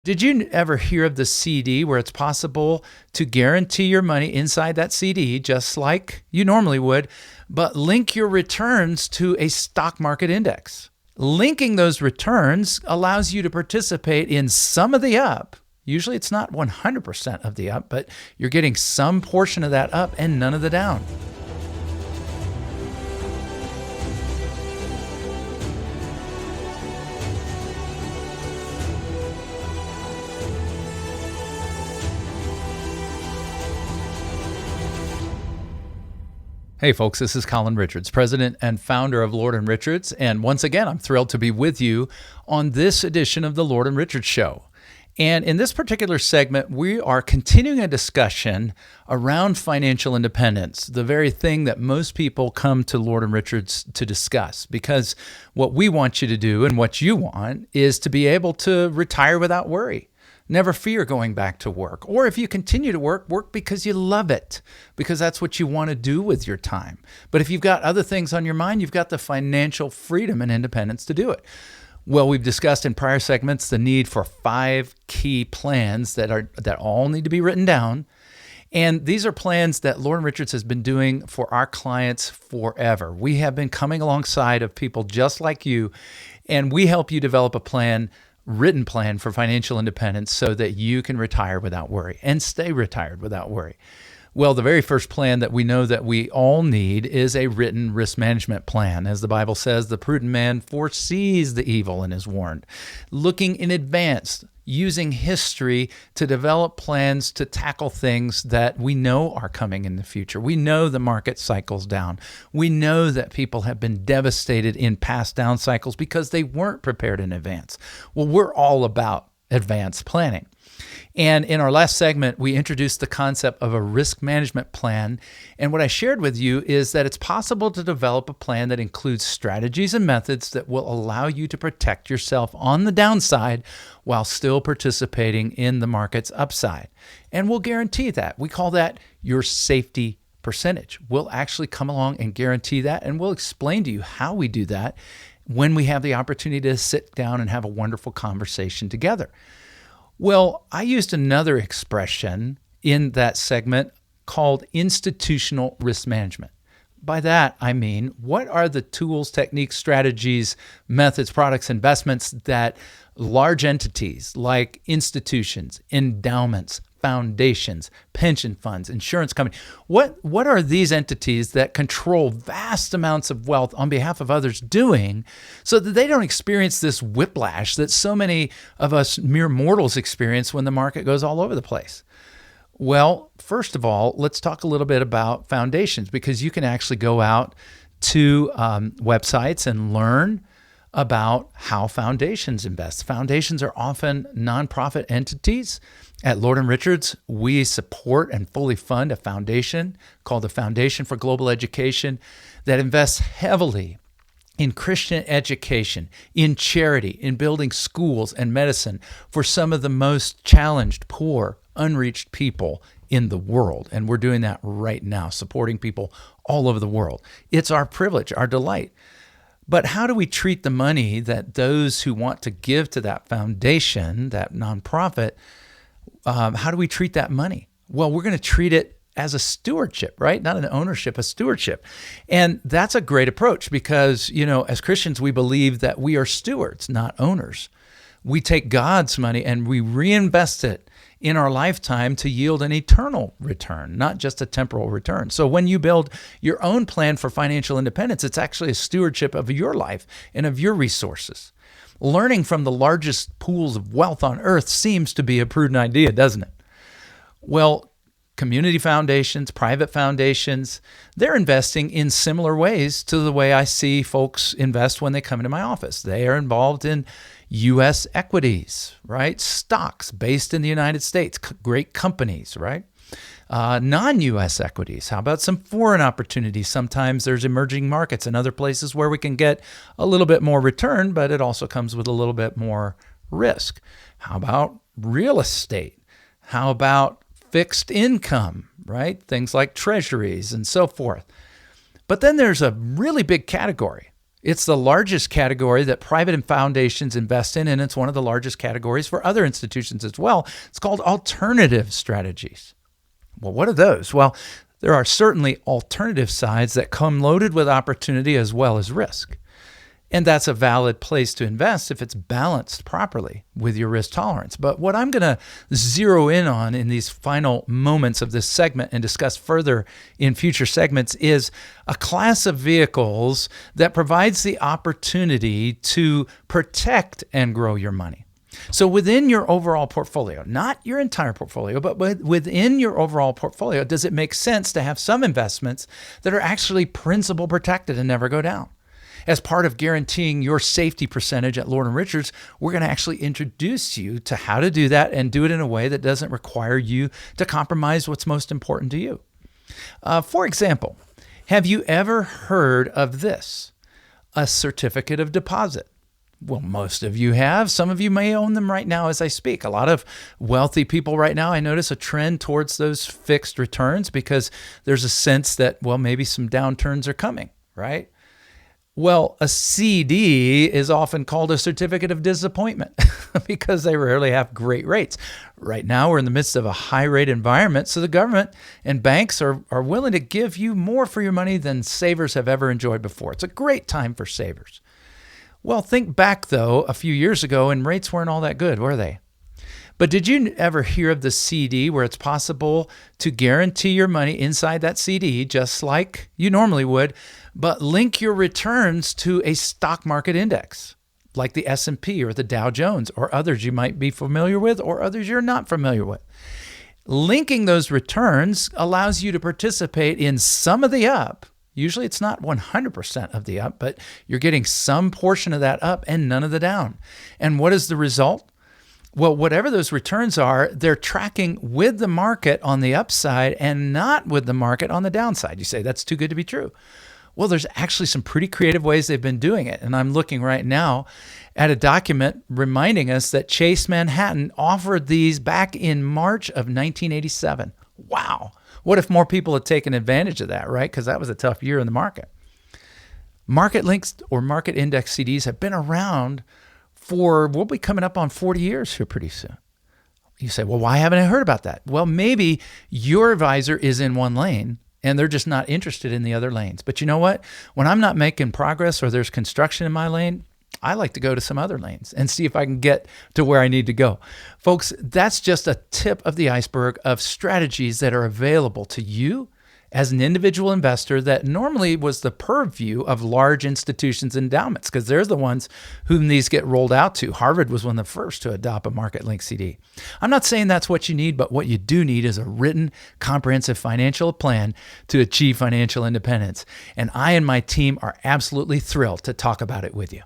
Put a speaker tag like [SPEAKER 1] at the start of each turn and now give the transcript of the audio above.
[SPEAKER 1] Did you ever hear of the CD where it's possible to guarantee your money inside that CD, just like you normally would, but link your returns to a stock market index? Linking those returns allows you to participate in some of the up. Usually it's not 100% of the up, but you're getting some portion of that up and none of the down. Hey folks, this is Colin Richards, president and founder of Lord & Richards, and once again, I'm thrilled to be with you on this edition of the Lord & Richards Show. And in this particular segment, we are continuing a discussion around financial independence, the very thing that most people come to Lord & Richards to discuss, because what we want you to do and what you want is to be able to retire without worry. Never fear going back to work. Or if you continue to work because you love it, because that's what you want to do with your time. But if you've got other things on your mind, you've got the financial freedom and independence to do it. Well, we've discussed in prior segments the need for 5 key plans that all need to be written down. And these are plans that Lord & Richards has been doing for our clients forever. We have been coming alongside of people just like you, and we help you develop a written plan for financial independence so that you can retire without worry and stay retired without worry. Well, the very first plan that we know that we all need is a written risk management plan. As the Bible says, the prudent man foresees the evil and is warned. Looking in advance, using history to develop plans to tackle things that we know are coming in the future. We know the market cycles down. We know that people have been devastated in past down cycles because they weren't prepared in advance. Well, we're all about advanced planning. And in our last segment, we introduced the concept of a risk management plan. And what I shared with you is that it's possible to develop a plan that includes strategies and methods that will allow you to protect yourself on the downside while still participating in the market's upside. And we'll guarantee that. We call that your safety percentage. We'll actually come along and guarantee that, and we'll explain to you how we do that when we have the opportunity to sit down and have a wonderful conversation together. Well, I used another expression in that segment called institutional risk management. By that, I mean, what are the tools, techniques, strategies, methods, products, investments that large entities like institutions, endowments, foundations, pension funds, insurance companies, what are these entities that control vast amounts of wealth on behalf of others doing so that they don't experience this whiplash that so many of us mere mortals experience when the market goes all over the place? Well, first of all, let's talk a little bit about foundations, because you can actually go out to websites and learn about how foundations invest. Foundations are often nonprofit entities. At Lord & Richards, we support and fully fund a foundation called the Foundation for Global Education that invests heavily in Christian education, in charity, in building schools and medicine for some of the most challenged, poor, unreached people in the world. And we're doing that right now, supporting people all over the world. It's our privilege, our delight. But how do we treat the money that those who want to give to that foundation, that nonprofit, how do we treat that money? Well, we're going to treat it as a stewardship, right? Not an ownership, a stewardship. And that's a great approach because, as Christians, we believe that we are stewards, not owners. We take God's money and we reinvest it in our lifetime to yield an eternal return, not just a temporal return. So when you build your own plan for financial independence, it's actually a stewardship of your life and of your resources. Learning from the largest pools of wealth on earth seems to be a prudent idea, doesn't it? Well, community foundations, private foundations, they're investing in similar ways to the way I see folks invest when they come into my office. They are involved in U.S. equities, right? Stocks based in the United States, great companies, right? Non-U.S. equities. How about some foreign opportunities? Sometimes there's emerging markets and other places where we can get a little bit more return, but it also comes with a little bit more risk. How about real estate? How about fixed income, right? Things like treasuries and so forth. But then there's a really big category, It's the largest category that private and foundations invest in, and it's one of the largest categories for other institutions as well. It's called alternative strategies. Well, what are those? Well, there are certainly alternative sides that come loaded with opportunity as well as risk. And that's a valid place to invest if it's balanced properly with your risk tolerance. But what I'm going to zero in on in these final moments of this segment and discuss further in future segments is a class of vehicles that provides the opportunity to protect and grow your money. So within your overall portfolio, not your entire portfolio, but within your overall portfolio, does it make sense to have some investments that are actually principal protected and never go down? As part of guaranteeing your safety percentage at Lord & Richards, we're going to actually introduce you to how to do that and do it in a way that doesn't require you to compromise what's most important to you. For example, have you ever heard of this? A certificate of deposit. Well, most of you have. Some of you may own them right now as I speak. A lot of wealthy people right now, I notice a trend towards those fixed returns because there's a sense that, well, maybe some downturns are coming, right? Well, a CD is often called a certificate of disappointment because they rarely have great rates. Right now, we're in the midst of a high rate environment, so the government and banks are willing to give you more for your money than savers have ever enjoyed before. It's a great time for savers. Well, think back, though, a few years ago, and rates weren't all that good, were they? But did you ever hear of the CD where it's possible to guarantee your money inside that CD, just like you normally would, but link your returns to a stock market index, like the S&P or the Dow Jones or others you might be familiar with or others you're not familiar with? Linking those returns allows you to participate in some of the up. Usually it's not 100% of the up, but you're getting some portion of that up and none of the down. And what is the result? Well, whatever those returns are, they're tracking with the market on the upside and not with the market on the downside. You say, that's too good to be true. Well, there's actually some pretty creative ways they've been doing it. And I'm looking right now at a document reminding us that Chase Manhattan offered these back in March of 1987. Wow. What if more people had taken advantage of that, right? Because that was a tough year in the market. Market links or market index CDs have been around for, we'll be coming up on 40 years here pretty soon. You say, well, why haven't I heard about that? Well, maybe your advisor is in one lane and they're just not interested in the other lanes. But you know what? When I'm not making progress or there's construction in my lane, I like to go to some other lanes and see if I can get to where I need to go. Folks, that's just a tip of the iceberg of strategies that are available to you as an individual investor that normally was the purview of large institutions and endowments because they're the ones whom these get rolled out to. Harvard was one of the first to adopt a market link CD. I'm not saying that's what you need, but what you do need is a written, comprehensive financial plan to achieve financial independence. And I and my team are absolutely thrilled to talk about it with you.